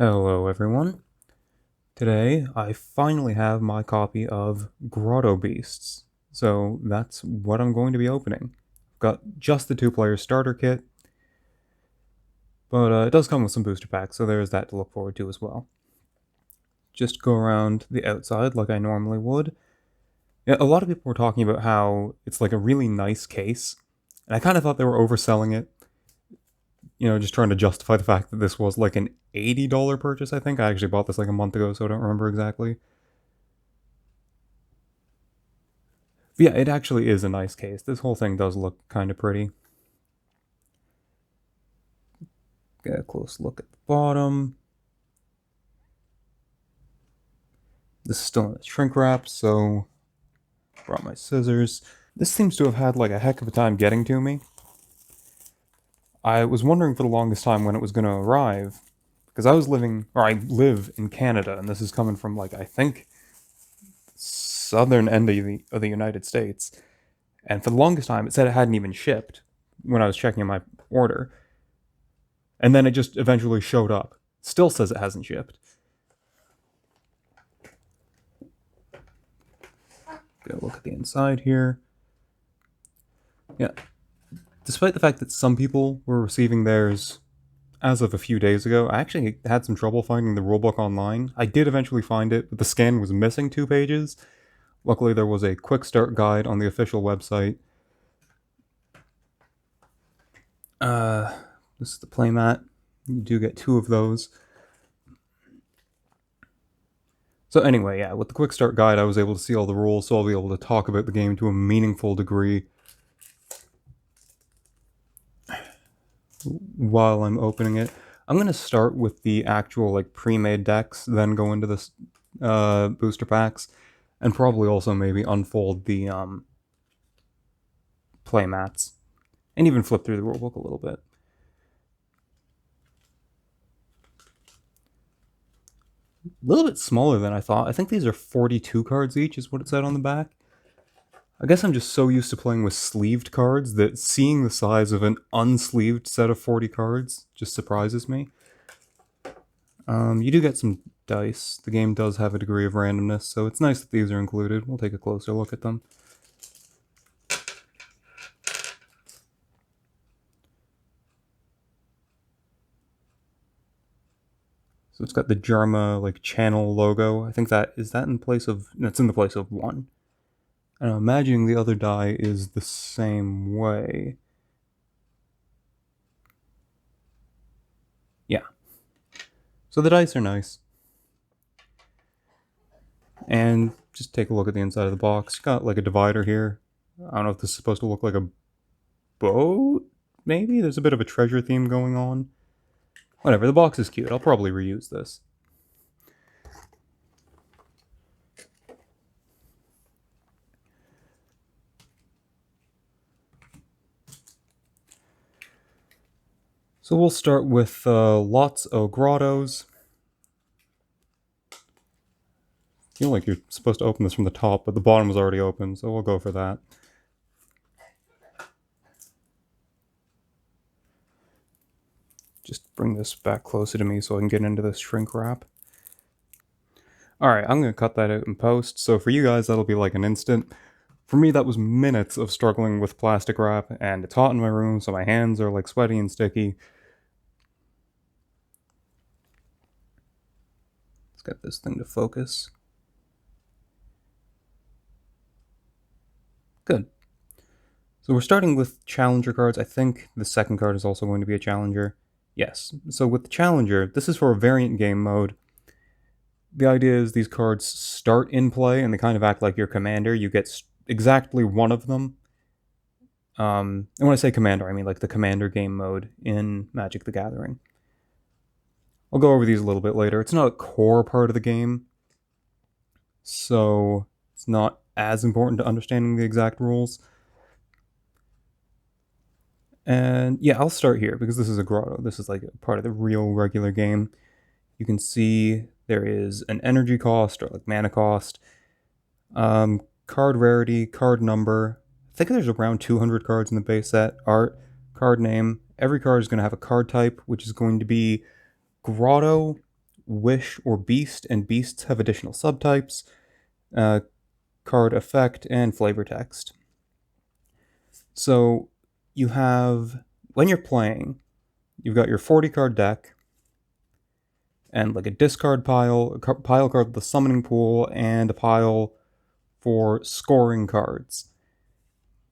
Hello everyone. Today I finally have my copy of Grotto Beasts, so that's what I'm going to be opening. I've got just the two-player starter kit, but it does come with some booster packs, so there's that to look forward to as well. Just go around the outside like I normally would. Yeah, a lot of people were talking about how it's like a really nice case, and I kind of thought they were overselling it. Just trying to justify the fact that this was like an $80 purchase, I think. I actually bought this like a month ago, so I don't remember exactly. But yeah, it actually is a nice case. This whole thing does look kind of pretty. Get a close look at the bottom. This is still in the shrink wrap, so brought my scissors. This seems to have had like a heck of a time getting to me. I was wondering for the longest time when it was going to arrive, because I live in Canada, and this is coming from like, I think, southern end of the United States. And for the longest time, it said it hadn't even shipped when I was checking my order. And then it just eventually showed up. Still says it hasn't shipped. Gonna look at the inside here. Yeah. Despite the fact that some people were receiving theirs as of a few days ago, I actually had some trouble finding the rulebook online. I did eventually find it, but the scan was missing 2 pages. Luckily, there was a quick start guide on the official website. This is the playmat. You do get 2 of those. So anyway, yeah, with the quick start guide, I was able to see all the rules, so I'll be able to talk about the game to a meaningful degree while I'm opening it. I'm going to start with the actual like pre-made decks, then go into this booster packs, and probably also maybe unfold the play mats, and even flip through the rulebook a little bit. A little bit smaller than I thought. I think these are 42 cards each, is what it said on the back. I guess I'm just so used to playing with sleeved cards that seeing the size of an unsleeved set of 40 cards just surprises me. You do get some dice. The game does have a degree of randomness, so it's nice that these are included. We'll take a closer look at them. So it's got the Jarma like channel logo. I think that's in place of 1. And I'm imagining the other die is the same way. Yeah. So the dice are nice. And just take a look at the inside of the box. You got like a divider here. I don't know if this is supposed to look like a boat, maybe? There's a bit of a treasure theme going on. Whatever, the box is cute. I'll probably reuse this. So we'll start with lots of grottos. I feel like you're supposed to open this from the top, but the bottom was already open, so we'll go for that. Just bring this back closer to me so I can get into this shrink wrap. Alright, I'm going to cut that out in post, so for you guys that'll be like an instant. For me that was minutes of struggling with plastic wrap, and it's hot in my room, so my hands are like sweaty and sticky. Let's get this thing to focus. Good. So we're starting with challenger cards. I think the second card is also going to be a challenger. Yes. So with the challenger, this is for a variant game mode. The idea is these cards start in play and they kind of act like your commander. You get exactly one of them. And when I say commander, I mean like the commander game mode in Magic the Gathering. I'll go over these a little bit later. It's not a core part of the game, so it's not as important to understanding the exact rules. And yeah, I'll start here because this is a grotto. This is like a part of the real regular game. You can see there is an energy cost or like mana cost, card rarity, card number. I think there's around 200 cards in the base set. Art, card name. Every card is going to have a card type, which is going to be grotto, Wish, or Beast, and Beasts have additional subtypes, card effect, and flavor text. So you have, when you're playing, you've got your 40 card deck, and like a discard pile, a pile card with the summoning pool, and a pile for scoring cards.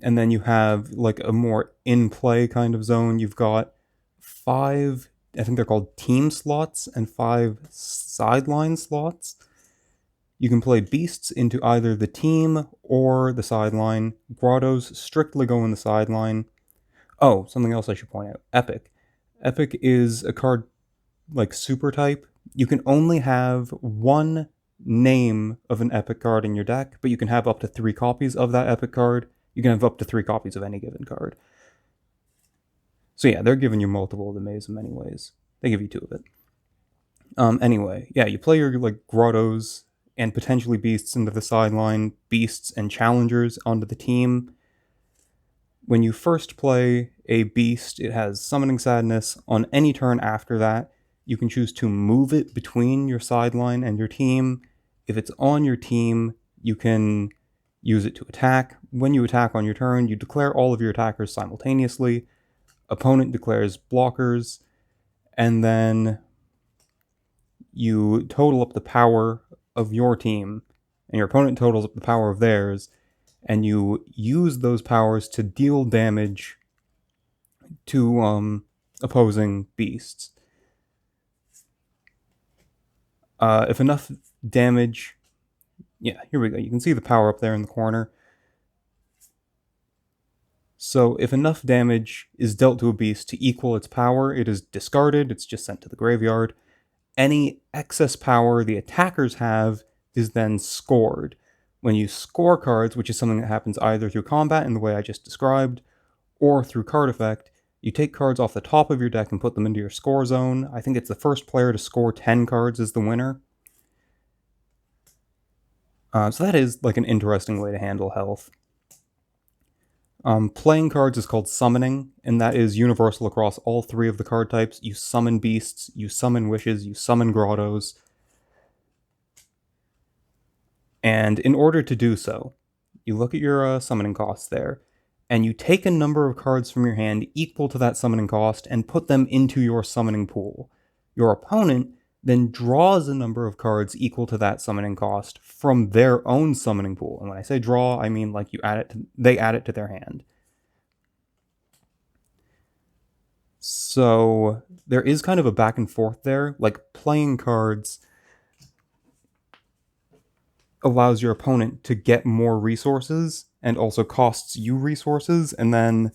And then you have like a more in-play kind of zone. You've got 5, I think they're called team slots, and 5 sideline slots. You can play Beasts into either the team or the sideline. Grottos strictly go in the sideline. Oh, something else I should point out. Epic. Epic is a card like super type. You can only have one name of an epic card in your deck, but you can have up to 3 copies of that epic card. You can have up to 3 copies of any given card. So yeah, they're giving you multiple of the maze in many ways. They give you 2 of it. Anyway, yeah, you play your like grottos and potentially beasts into the sideline, beasts and challengers onto the team. When you first play a beast, it has summoning sadness. On any turn after that, you can choose to move it between your sideline and your team. If it's on your team, you can use it to attack. When you attack on your turn, you declare all of your attackers simultaneously. Opponent declares blockers, and then you total up the power of your team, and your opponent totals up the power of theirs, and you use those powers to deal damage to opposing beasts. If enough damage... Yeah, here we go. You can see the power up there in the corner. So if enough damage is dealt to a beast to equal its power, it is discarded. It's just sent to the graveyard. Any excess power the attackers have is then scored. When you score cards, which is something that happens either through combat in the way I just described, or through card effect, you take cards off the top of your deck and put them into your score zone. I think it's the first player to score 10 cards is the winner. So that is like an interesting way to handle health. Playing cards is called summoning, and that is universal across all 3 of the card types. You summon beasts, you summon wishes, you summon grottos. And in order to do so, you look at your summoning costs there, and you take a number of cards from your hand equal to that summoning cost and put them into your summoning pool. Your opponent then draws a number of cards equal to that summoning cost from their own summoning pool. And when I say draw, I mean like they add it to their hand. So there is kind of a back and forth there. Like playing cards allows your opponent to get more resources and also costs you resources, and then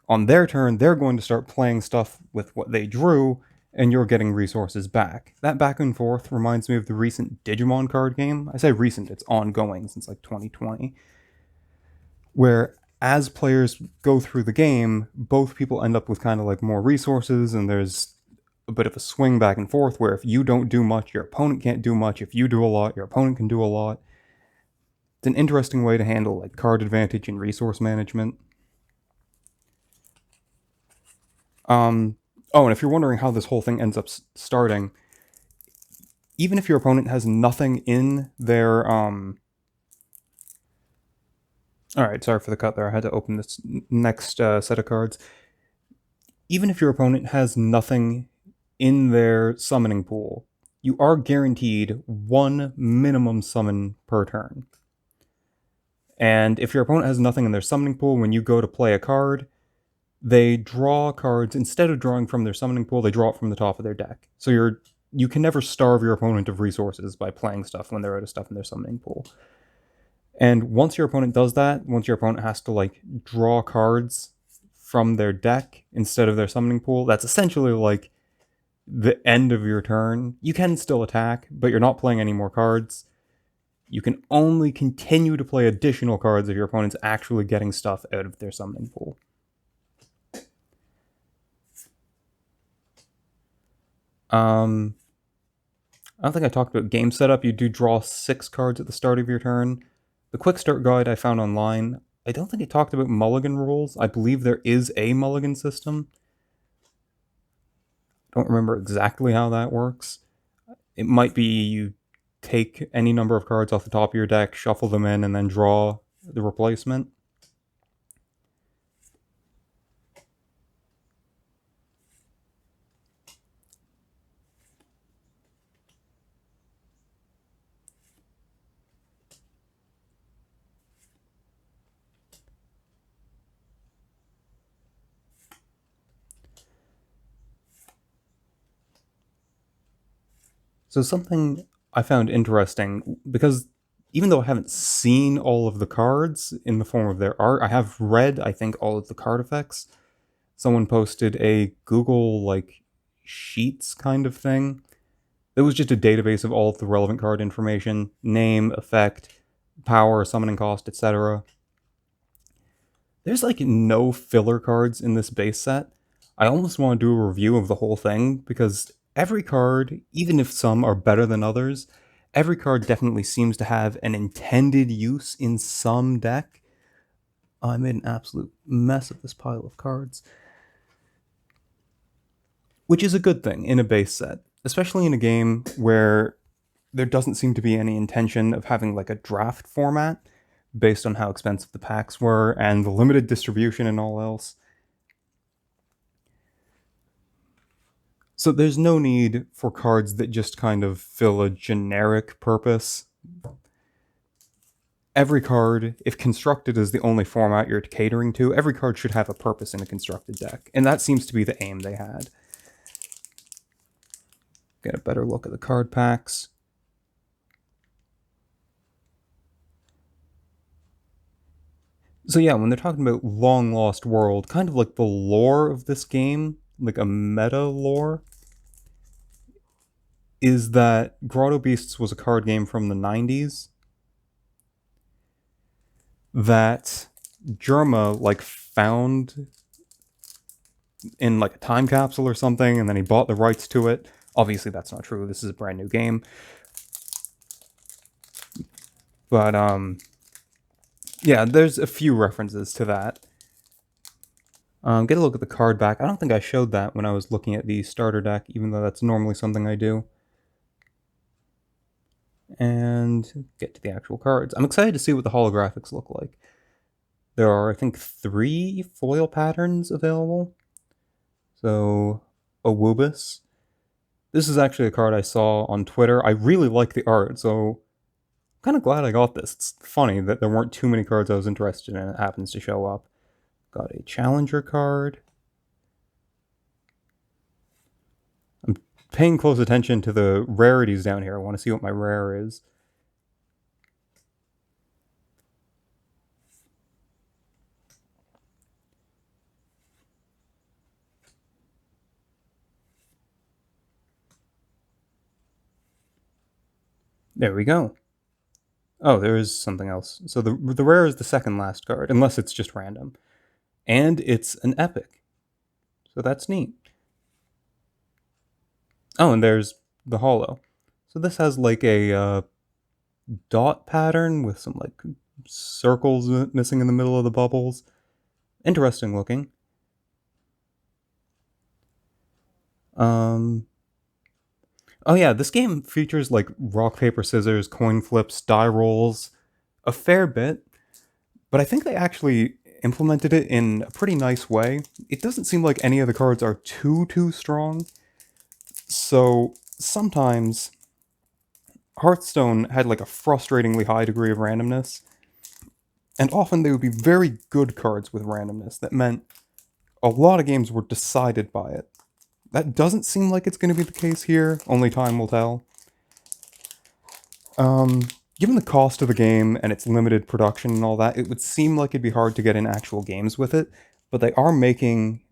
on their turn, they're going to start playing stuff with what they drew, and you're getting resources back. That back and forth reminds me of the recent Digimon card game. I say recent, it's ongoing since like 2020. Where as players go through the game, both people end up with kind of like more resources, and there's a bit of a swing back and forth where if you don't do much, your opponent can't do much. If you do a lot, your opponent can do a lot. It's an interesting way to handle like card advantage and resource management. Oh, and if you're wondering how this whole thing ends up starting, even if your opponent has nothing in their... Alright, sorry for the cut there. I had to open this next set of cards. Even if your opponent has nothing in their summoning pool, you are guaranteed 1 minimum summon per turn. And if your opponent has nothing in their summoning pool, when you go to play a card, they draw cards. Instead of drawing from their summoning pool, they draw it from the top of their deck. So you can never starve your opponent of resources by playing stuff when they're out of stuff in their summoning pool. And once your opponent does that, once your opponent has to like draw cards from their deck instead of their summoning pool, that's essentially like the end of your turn. You can still attack, but you're not playing any more cards. You can only continue to play additional cards if your opponent's actually getting stuff out of their summoning pool. I don't think I talked about game setup. You do draw 6 cards at the start of your turn. The quick start guide I found online, I don't think it talked about mulligan rules. I believe there is a mulligan system. Don't remember exactly how that works. It might be you take any number of cards off the top of your deck, shuffle them in, and then draw the replacement. So something I found interesting, because even though I haven't seen all of the cards in the form of their art, I have read, I think, all of the card effects. Someone posted a Google like Sheets kind of thing. It was just a database of all of the relevant card information, name, effect, power, summoning cost, etc. There's like no filler cards in this base set. I almost want to do a review of the whole thing because every card, even if some are better than others, every card definitely seems to have an intended use in some deck. Oh, I made an absolute mess of this pile of cards, which is a good thing in a base set, especially in a game where there doesn't seem to be any intention of having like a draft format based on how expensive the packs were and the limited distribution and all else. So there's no need for cards that just kind of fill a generic purpose. Every card, if constructed as the only format you're catering to, every card should have a purpose in a constructed deck. And that seems to be the aim they had. Get a better look at the card packs. So yeah, when they're talking about Long Lost World, kind of like the lore of this game, like a meta lore, is that Grotto Beasts was a card game from the 90s that Germa like found in like a time capsule or something, and then he bought the rights to it. Obviously, that's not true. This is a brand new game. But yeah, there's a few references to that. Get a look at the card back. I don't think I showed that when I was looking at the starter deck, even though that's normally something I do. And get to the actual cards. I'm excited to see what the holographics look like. There are, I think, 3 foil patterns available. So, Awubis. This is actually a card I saw on Twitter. I really like the art, so I'm kind of glad I got this. It's funny that there weren't too many cards I was interested in. It happens to show up. Got a Challenger card. I'm paying close attention to the rarities down here. I want to see what my rare is. There we go. Oh, there is something else. So the rare is the second last card, unless it's just random. And it's an epic. So that's neat. Oh, and there's the holo. So this has like a dot pattern with some like circles missing in the middle of the bubbles. Interesting looking. Oh yeah, this game features like rock, paper, scissors, coin flips, die rolls, a fair bit, but I think they actually implemented it in a pretty nice way. It doesn't seem like any of the cards are too strong. So sometimes Hearthstone had like a frustratingly high degree of randomness, and often they would be very good cards with randomness that meant a lot of games were decided by it. That doesn't seem like it's going to be the case here, only time will tell. Given the cost of the game and its limited production and all that, it would seem like it'd be hard to get in actual games with it, but they are making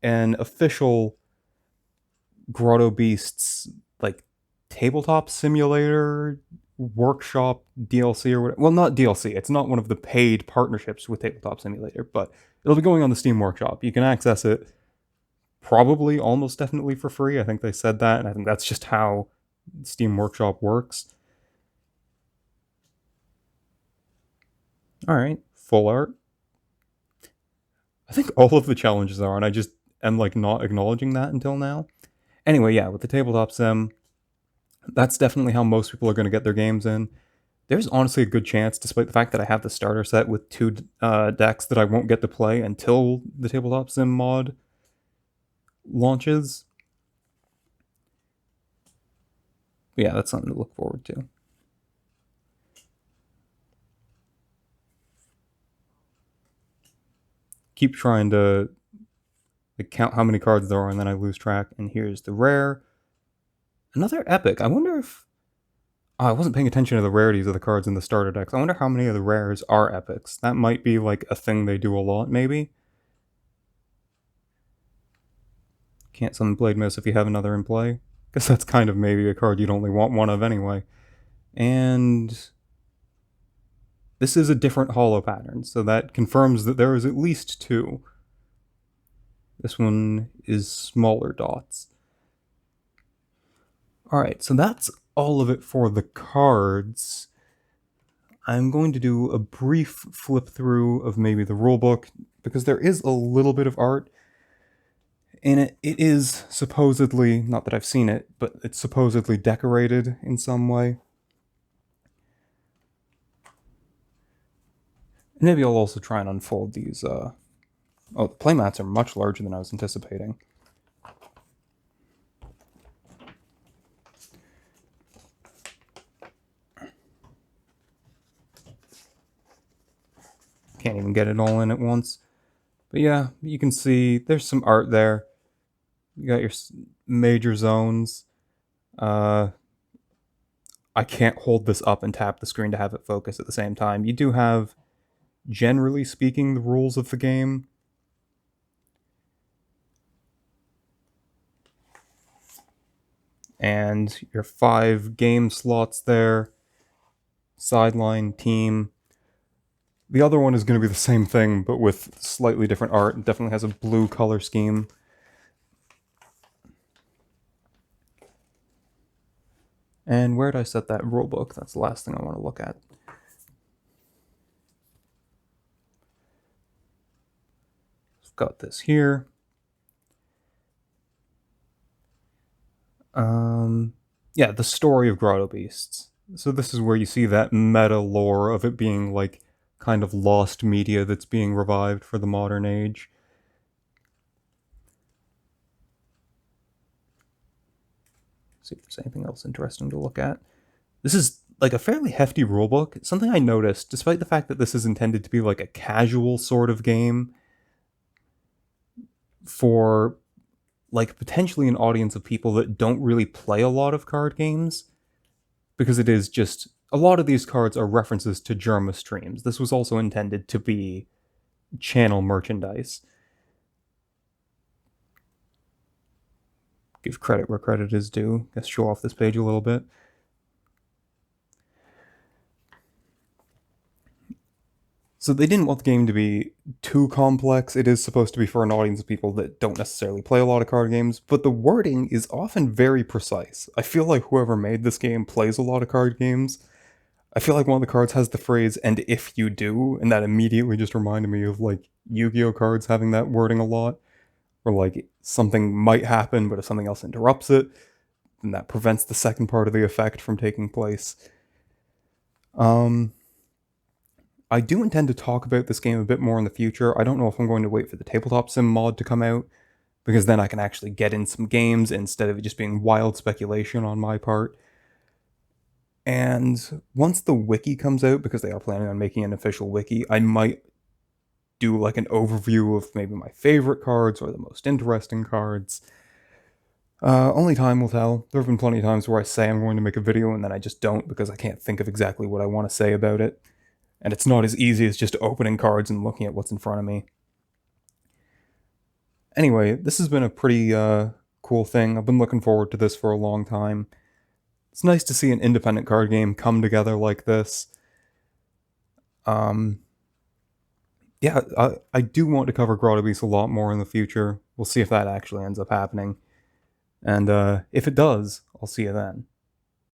an official Grotto Beasts like tabletop simulator workshop DLC or whatever. Well, not DLC. It's not one of the paid partnerships with Tabletop Simulator, but it'll be going on the Steam Workshop. You can access it probably almost definitely for free. I think they said that, and I think that's just how Steam Workshop works. All right, full art. I think all of the challenges are, and I just am like not acknowledging that until now. Anyway, yeah, with the tabletop sim, That's definitely how most people are going to get their games in. There's honestly a good chance, despite the fact that I have the starter set with two decks, that I won't get to play until the Tabletop Sim mod launches. But yeah, that's something to look forward to. Keep trying to count how many cards there are, and then I lose track. And here's the rare. Another epic. I wonder if I wasn't paying attention to the rarities of the cards in the starter decks. I wonder how many of the rares are epics. That might be like a thing they do a lot, maybe. Can't summon Blade Miss if you have another in play. Because that's kind of maybe a card you'd only want one of anyway. And this is a different holo pattern, so that confirms that there is at least two. This one is smaller dots. Alright, so that's all of it for the cards. I'm going to do a brief flip through of maybe the rulebook, because there is a little bit of art in it. It is supposedly, not that I've seen it, but it's supposedly decorated in some way. And maybe I'll also try and unfold these. Oh, the playmats are much larger than I was anticipating. Can't even get it all in at once. But yeah, you can see there's some art there. You got your major zones. I can't hold this up and tap the screen to have it focus at the same time. You do have, generally speaking, the rules of the game. And your 5 game slots there. Sideline, team. The other one is going to be the same thing, but with slightly different art. It definitely has a blue color scheme. And where did I set that rulebook? That's the last thing I want to look at. I've got this here. Yeah, the story of Grotto Beasts. So this is where you see that meta lore of it being like kind of lost media that's being revived for the modern age. See if there's anything else interesting to look at. This is like a fairly hefty rulebook. Something I noticed, despite the fact that this is intended to be like a casual sort of game for like potentially an audience of people that don't really play a lot of card games, because it is just a lot of these cards are references to Germa streams. This was also intended to be channel merchandise. Give credit where credit is due. Let's show off this page a little bit. So they didn't want the game to be too complex. It is supposed to be for an audience of people that don't necessarily play a lot of card games, but the wording is often very precise. I feel like whoever made this game plays a lot of card games. I feel like one of the cards has the phrase, "and if you do," and that immediately just reminded me of like Yu-Gi-Oh cards having that wording a lot, where like something might happen, but if something else interrupts it, then that prevents the second part of the effect from taking place. I do intend to talk about this game a bit more in the future. I don't know if I'm going to wait for the Tabletop Sim mod to come out, because then I can actually get in some games instead of it just being wild speculation on my part. And once the wiki comes out, because they are planning on making an official wiki, I might do like an overview of maybe my favorite cards or the most interesting cards. Only time will tell. There have been plenty of times where I say I'm going to make a video and then I just don't, because I can't think of exactly what I want to say about it. And it's not as easy as just opening cards and looking at what's in front of me. Anyway, this has been a pretty cool thing. I've been looking forward to this for a long time. It's nice to see an independent card game come together like this. Yeah, I do want to cover Grotto Beasts a lot more in the future. We'll see if that actually ends up happening. And if it does, I'll see you then.